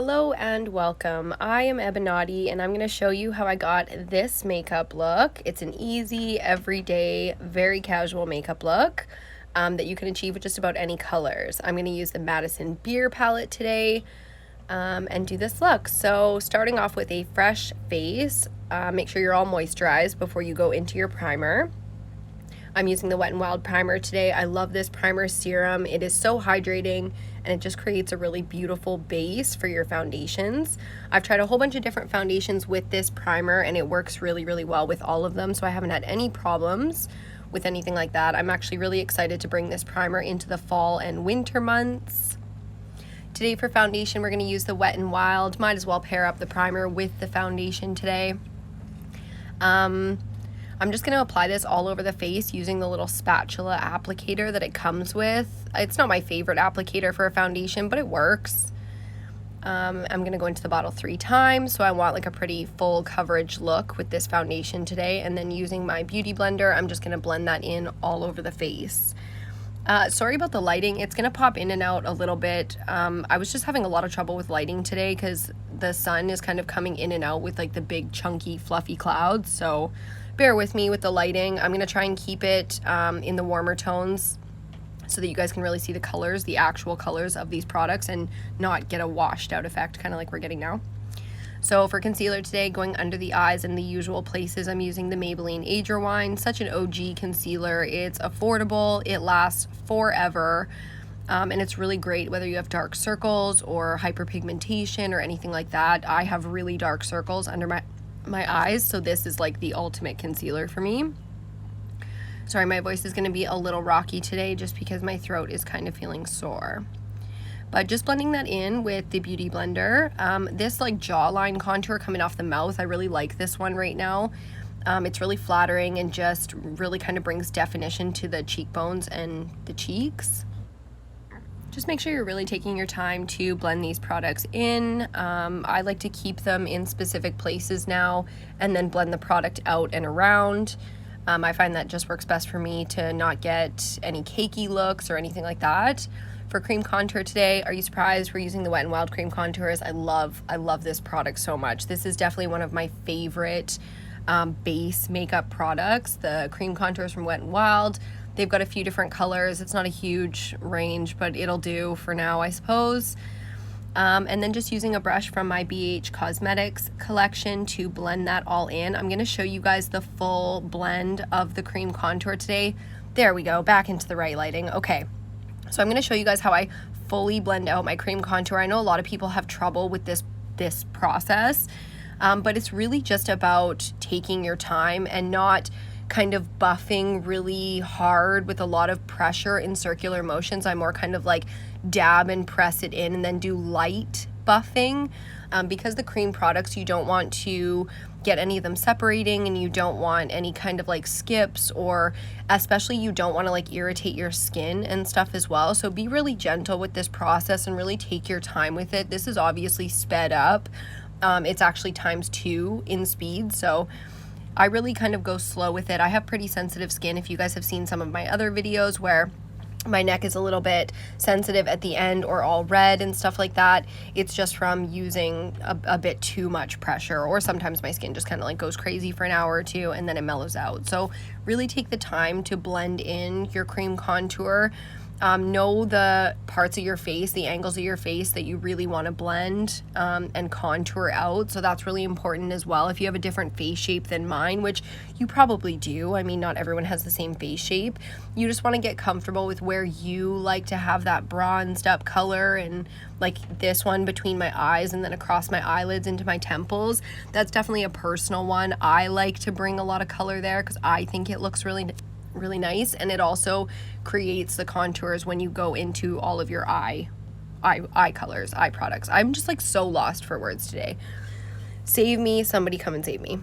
Hello and welcome. I am EBINOTTI and I'm going to show you how I got this makeup look. It's an easy, everyday, very casual makeup look that you can achieve with just about any colors. I'm going to use the MADISON Beer palette today and do this look. So starting off with a fresh face, make sure you're all moisturized before you go into your primer. I'm using the Wet n Wild primer today. I love this primer serum. It is so hydrating and it just creates a really beautiful base for your foundations. I've tried a whole bunch of different foundations with this primer and it works really, really well with all of them, so I haven't had any problems with anything like that. I'm actually really excited to bring this primer into the fall and winter months. Today for foundation, we're going to use the Wet n Wild. Might as well pair up the primer with the foundation today. I'm just going to apply this all over the face using the little spatula applicator that it comes with. It's not my favorite applicator for a foundation, but it works. I'm going to go into the bottle 3 times, so I want like a pretty full coverage look with this foundation today. And then using my beauty blender, I'm just going to blend that in all over the face. Sorry about the lighting. It's going to pop in and out a little bit. I was just having a lot of trouble with lighting today because the sun is kind of coming in and out with like the big chunky fluffy clouds, so bear with me with the lighting. I'm going to try and keep it in the warmer tones so that you guys can really see the colors, the actual colors of these products, and not get a washed out effect, kind of like we're getting now. So for concealer today, going under the eyes in the usual places, I'm using the Maybelline Age Rewind. Such an OG concealer. It's affordable, it lasts forever, and it's really great whether you have dark circles or hyperpigmentation or anything like that. I have really dark circles under my eyes, so this is like the ultimate concealer for me. Sorry, my voice is going to be a little rocky today just because my throat is kind of feeling sore. But just blending that in with the beauty blender. This like jawline contour coming off the mouth, I really like this one right now. It's really flattering and just really kind of brings definition to the cheekbones and the cheeks. Just make sure you're really taking your time to blend these products in. I like to keep them in specific places now and then blend the product out and around. I find that just works best for me to not get any cakey looks or anything like that. For cream contour today, are you surprised we're using the Wet n Wild cream contours? I love this product so much. This is definitely one of my favorite base makeup products, the cream contours from Wet n Wild. They've got a few different colors. It's not a huge range, but it'll do for now, I suppose. And then just using a brush from my BH Cosmetics collection to blend that all in. I'm going to show you guys the full blend of the cream contour today. There we go, back into the right lighting. Okay, so I'm going to show you guys how I fully blend out my cream contour. I know a lot of people have trouble with this process, but it's really just about taking your time and not kind of buffing really hard with a lot of pressure in circular motions. I more kind of like dab and press it in and then do light buffing. Because the cream products, you don't want to get any of them separating, and you don't want any kind of like skips, or especially you don't want to like irritate your skin and stuff as well. So be really gentle with this process and really take your time with it. This is obviously sped up. It's actually ×2 in speed, so I really kind of go slow with it. I have pretty sensitive skin. If you guys have seen some of my other videos where my neck is a little bit sensitive at the end or all red and stuff like that, it's just from using a bit too much pressure, or sometimes my skin just kind of like goes crazy for an hour or two and then it mellows out. So really take the time to blend in your cream contour. Know the parts of your face, the angles of your face that you really want to blend and contour out. So that's really important as well. If you have a different face shape than mine, which you probably do, I mean, not everyone has the same face shape, you just want to get comfortable with where you like to have that bronzed up color, and like this one between my eyes and then across my eyelids into my temples. That's definitely a personal one. I like to bring a lot of color there because I think it looks really nice, and it also creates the contours when you go into all of your eye colors, eye products. I'm just like so lost for words today. Save me, somebody come and save me.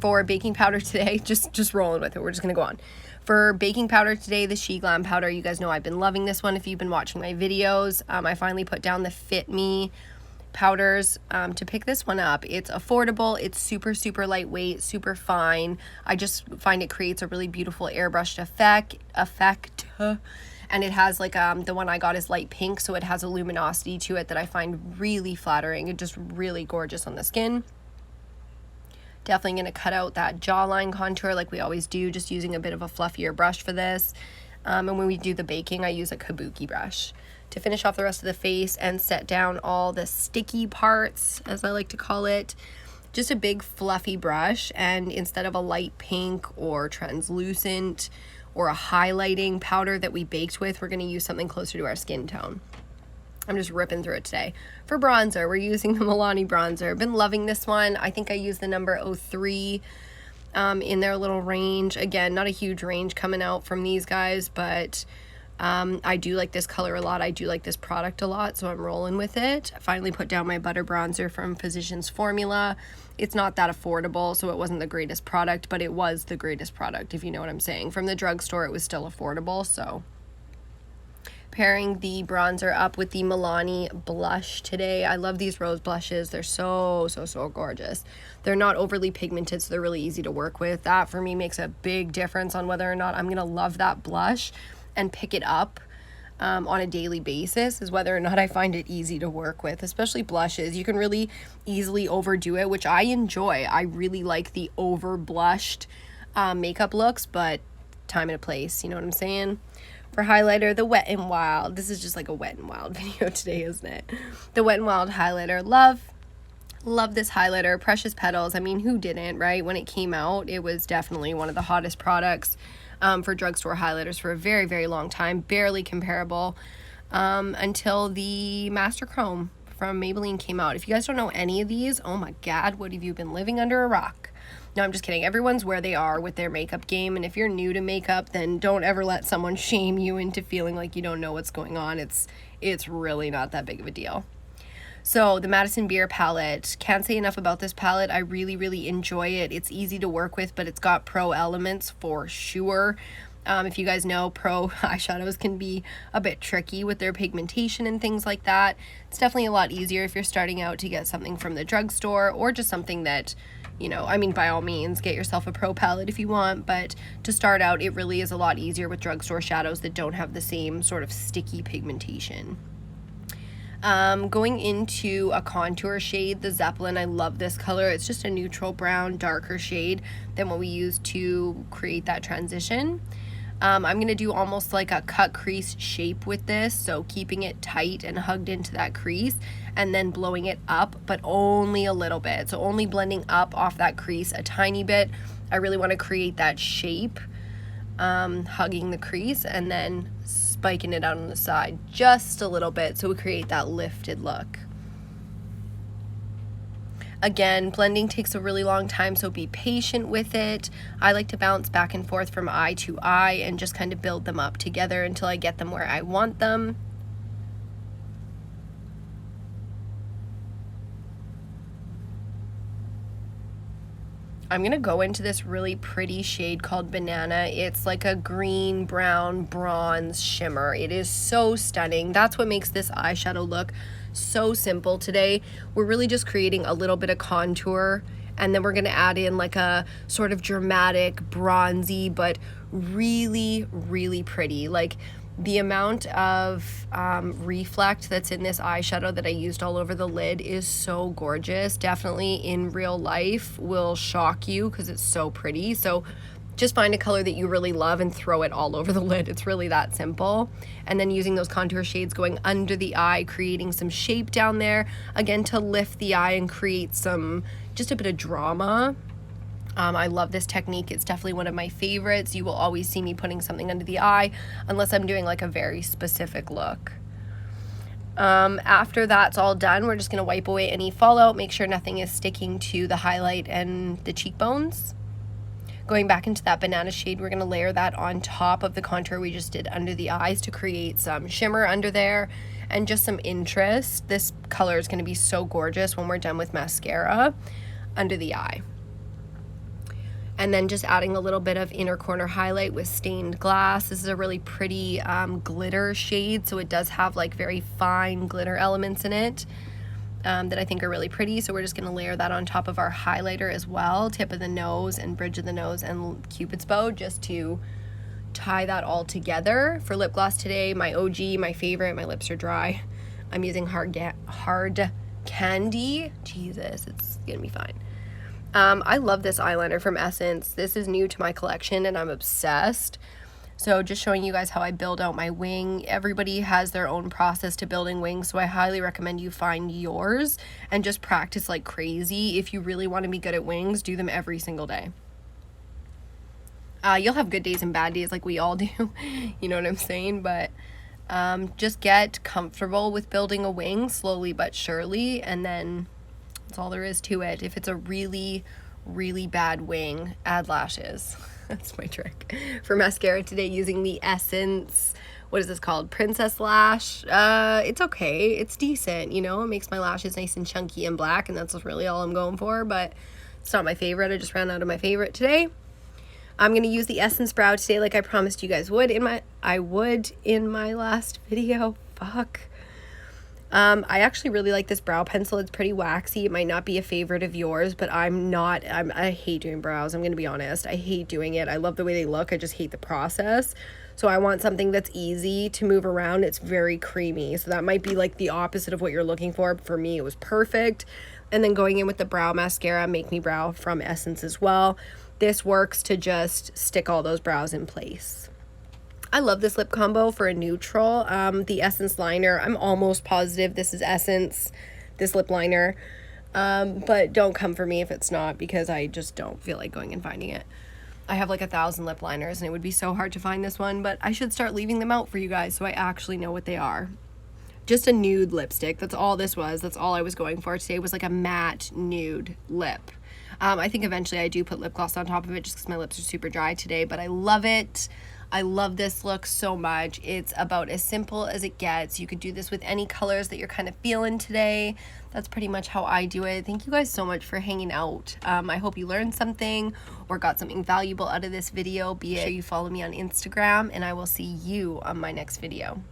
For baking powder today, just rolling with it, we're just gonna go on. For baking powder today, the Sheglam powder, you guys know I've been loving this one if you've been watching my videos. I finally put down the Fit Me powders to pick this one up. It's affordable, it's super lightweight, super fine. I just find it creates a really beautiful airbrushed effect And it has like, the one I got is light pink, so it has a luminosity to it that I find really flattering. It's just really gorgeous on the skin. Definitely going to cut out that jawline contour like we always do, just using a bit of a fluffier brush for this. And when we do the baking, I use a kabuki brush to finish off the rest of the face and set down all the sticky parts, as I like to call it. Just a big fluffy brush, and instead of a light pink or translucent or a highlighting powder that we baked with, we're going to use something closer to our skin tone. I'm just ripping through it today. For bronzer, we're using the Milani bronzer. I've been loving this one. I think I used the number 03 in their little range. Again, not a huge range coming out from these guys, but I do like this color a lot. I do like this product a lot, so I'm rolling with it. I finally put down my butter bronzer from Physicians Formula. It's not that affordable, so it wasn't the greatest product, but it was the greatest product, if you know what I'm saying. From the drugstore, it was still affordable, so. Pairing the bronzer up with the Milani blush today. I love these rose blushes. They're so gorgeous. They're not overly pigmented, so they're really easy to work with. That, for me, makes a big difference on whether or not I'm going to love that blush and pick it up on a daily basis, is whether or not I find it easy to work with, especially blushes. You can really easily overdo it, which I enjoy. I really like the over blushed makeup looks, but time and a place, you know what I'm saying? For highlighter, the Wet n Wild. This is just like a Wet n Wild video today, isn't it? The Wet n Wild highlighter. Love this highlighter. Precious Petals. I mean, who didn't, right? When it came out, it was definitely one of the hottest products for drugstore highlighters for a very long time. Barely comparable until the Master Chrome from Maybelline came out. If you guys don't know any of these, oh my god, what have you been living under a rock? No, I'm just kidding. Everyone's where they are with their makeup game, and if you're new to makeup, then don't ever let someone shame you into feeling like you don't know what's going on. It's really not that big of a deal. So the Madison Beer palette, can't say enough about this palette. I really enjoy it. It's easy to work with, but it's got pro elements for sure. If you guys know, pro eyeshadows can be a bit tricky with their pigmentation and things like that. It's definitely a lot easier if you're starting out to get something from the drugstore, or just something that, you know, I mean, by all means, get yourself a pro palette if you want, but to start out, it really is a lot easier with drugstore shadows that don't have the same sort of sticky pigmentation. Going into a contour shade, the Zeppelin. I love this color. It's just a neutral brown, darker shade than what we used to create that transition. I'm going to do almost like a cut crease shape with this, so keeping it tight and hugged into that crease, and then blowing it up, but only a little bit. So only blending up off that crease a tiny bit. I really want to create that shape, hugging the crease, and then spiking it out on the side just a little bit, so we create that lifted look. Again, blending takes a really long time, so be patient with it. I like to bounce back and forth from eye to eye and just kind of build them up together until I get them where I want them. I'm going to go into this really pretty shade called Banana. It's like a green, brown, bronze shimmer. It is so stunning. That's what makes this eyeshadow look so simple today. We're really just creating a little bit of contour, and then we're going to add in like a sort of dramatic, bronzy, but really pretty. Like, the amount of reflect that's in this eyeshadow that I used all over the lid is so gorgeous. Definitely in real life will shock you because it's so pretty. So just find a color that you really love and throw it all over the lid. It's really that simple. And then using those contour shades going under the eye, creating some shape down there, again, to lift the eye and create some, just a bit of drama. I love this technique. It's definitely one of my favorites. You will always see me putting something under the eye unless I'm doing like a very specific look. After that's all done, we're just going to wipe away any fallout, make sure nothing is sticking to the highlight and the cheekbones. Going back into that banana shade, we're going to layer that on top of the contour we just did under the eyes to create some shimmer under there and just some interest. This color is going to be so gorgeous when we're done with mascara under the eye. And then just adding a little bit of inner corner highlight with Stained Glass. This is a really pretty glitter shade, so it does have like very fine glitter elements in it that I think are really pretty. So we're just gonna layer that on top of our highlighter as well, tip of the nose and bridge of the nose and Cupid's bow, just to, tie that all together. For lip gloss today, my OG, my favorite, my lips are dry. I'm using Hard Candy. Jesus, it's gonna be fine. I love this eyeliner from Essence. This is new to my collection and I'm obsessed. So just showing you guys how I build out my wing. Everybody has their own process to building wings, so I highly recommend you find yours and just practice like crazy. If you really want to be good at wings, do them every single day. You'll have good days and bad days like we all do, you know what I'm saying? But just get comfortable with building a wing slowly but surely, and then that's all there is to it. If it's a really, really bad wing, add lashes. That's my trick. For mascara today, using the Essence, what is this called? Princess Lash. It's okay. It's decent, you know? It makes my lashes nice and chunky and black, and that's really all I'm going for, but it's not my favorite. I just ran out of my favorite today. I'm going to use the Essence Brow today like I promised you guys would in my last video. Fuck. I actually really like this brow pencil. It's pretty waxy. It might not be a favorite of yours, but I hate doing brows. I'm going to be honest. I hate doing it. I love the way they look. I just hate the process. So I want something that's easy to move around. It's very creamy. So that might be like the opposite of what you're looking for. For me, it was perfect. And then going in with the brow mascara, Make Me Brow from Essence as well. This works to just stick all those brows in place. I love this lip combo for a neutral. The Essence liner, I'm almost positive this is Essence, this lip liner. But don't come for me if it's not, because I just don't feel like going and finding it. I have like 1,000 lip liners and it would be so hard to find this one, but I should start leaving them out for you guys so I actually know what they are. Just a nude lipstick. That's all this was. That's all I was going for today, was like a matte nude lip. I think eventually I do put lip gloss on top of it just because my lips are super dry today, but I love it. I love this look so much. It's about as simple as it gets. You could do this with any colors that you're kind of feeling today. That's pretty much how I do it. Thank you guys so much for hanging out. I hope you learned something or got something valuable out of this video. Be it you follow me on Instagram, and I will see you on my next video.